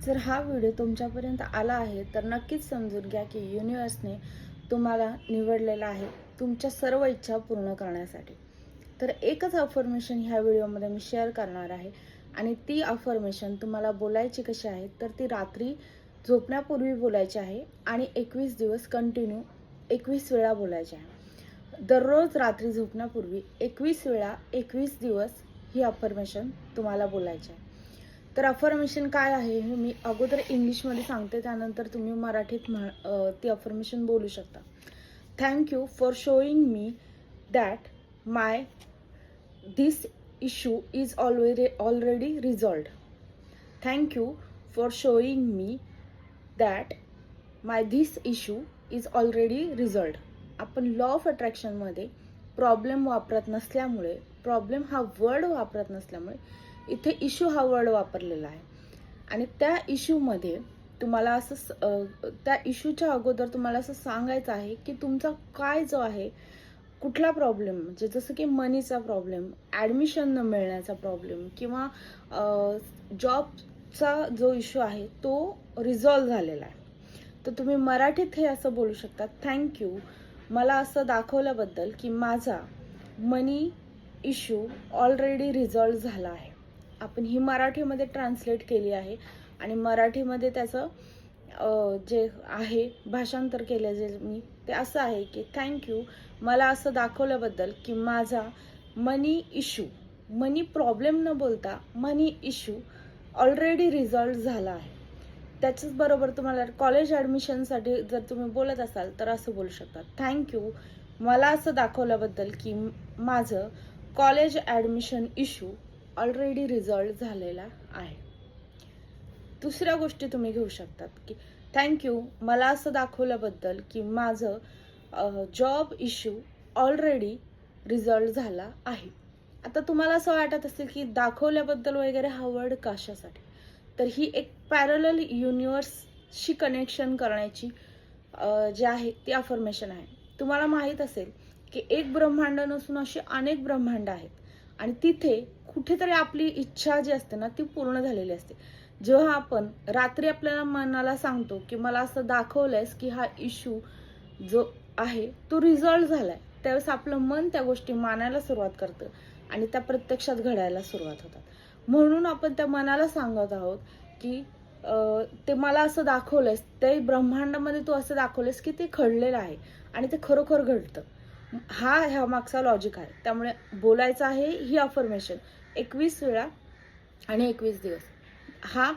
जर हा व्हिडिओ तुमच्यापर्यंत आला आहे तर नक्कीच समजून घ्या की युनिवर्सने तुम्हाला निवडलेला आहे तुमच्या सर्व इच्छा पूर्ण करण्यासाठी. तर एकच अफर्मेशन ह्या व्हिडिओमध्ये मी शेअर करणार आहे आणि ती अफर्मेशन तुम्हाला बोलायची कशी आहे तर ती रात्री झोपण्यापूर्वी बोलायची आहे आणि 21 दिवस कंटिन्यू 21 वेळा बोलायची आहे. दररोज रात्री झोपण्यापूर्वी 21 वेळा 21 दिवस ही अफर्मेशन तुम्हाला बोलायची आहे. तर अफर्मेशन काय आहे हे मी अगोदर इंग्लिशमध्ये सांगते, त्यानंतर तुम्ही मराठीत ती अफर्मेशन बोलू शकता. Thank you for showing me that my this issue is already resolved. Thank you for showing me that my this issue is already resolved. आपण लॉ ऑफ अट्रॅक्शनमध्ये प्रॉब्लेम वापरत नसल्यामुळे, प्रॉब्लेम हा वर्ड वापरत नसल्यामुळे इथे इश्यू हा वर्ड वापरलेला आहे. आणि त्या इश्यूमध्ये तुम्हाला असं त्या इश्यूच्या अगोदर तुम्हाला असं सांगायचं आहे की तुमचा काय जो आहे कुठला प्रॉब्लेम, म्हणजे जसं की मनीचा प्रॉब्लेम, ॲडमिशन न मिळण्याचा प्रॉब्लेम किंवा जॉबचा जो इश्यू आहे तो रिझॉल्व झालेला आहे. तर तुम्ही मराठीत हे असं बोलू शकता, थँक्यू मला असं दाखवल्याबद्दल की माझा मनी इश्यू ऑलरेडी रिझॉल्व झाला आहे. आपण ही मराठीमध्ये ट्रान्सलेट केली आहे आणि मराठीमध्ये त्याचं जे आहे भाषांतर केलं जे मी ते असं आहे की थँक्यू मला असं दाखवल्याबद्दल की माझा मनी इश्यू, मनी प्रॉब्लेम न बोलता मनी इश्यू ऑलरेडी रिझॉल्व झाला आहे. त्याच्याच बरोबर तुम्हाला कॉलेज ॲडमिशनसाठी जर तुम्ही बोलत असाल तर असं बोलू शकता, थँक्यू मला असं दाखवल्याबद्दल की माझं college admission issue already resolve झालेला आहे. दुसऱ्या गोष्टी तुम्ही घेऊ शकतात की थँक्यू मला असं दाखवल्याबद्दल की माझं जॉब इश्यू ऑलरेडी रिझॉल्व झाला आहे. आता तुम्हाला असं वाटत असेल की दाखवल्याबद्दल वगैरे हा वर्ड कशासाठी, तर ही एक पॅरलल युनिवर्सशी कनेक्शन करण्याची जी आहे ती अफर्मेशन आहे. तुम्हाला माहीत असेल की एक ब्रह्मांड नसून अशी अनेक ब्रह्मांड आहेत आणि तिथे कुठेतरी आपली इच्छा जी असते ना ती पूर्ण झालेली असते. जेव्हा आपण रात्री आपल्याला मनाला सांगतो की मला असं दाखवलंयस की हा इश्यू जो आहे तो रिझॉल्व झालाय, त्यावेळेस आपलं मन त्या गोष्टी मानायला सुरुवात करतं आणि त्या प्रत्यक्षात घडायला सुरुवात होतात. म्हणून आपण त्या मनाला सांगत आहोत की ते मला असं दाखवलंयस, ते ब्रह्मांडामध्ये तू असं दाखवलंयस की ते घडलेलं आहे आणि ते खरोखर घडतं. ह्या मागचा लॉजिक आहे. त्यामुळे बोलायचं आहे ही अफर्मेशन 21 वेळा आणि 21 दिवस. हा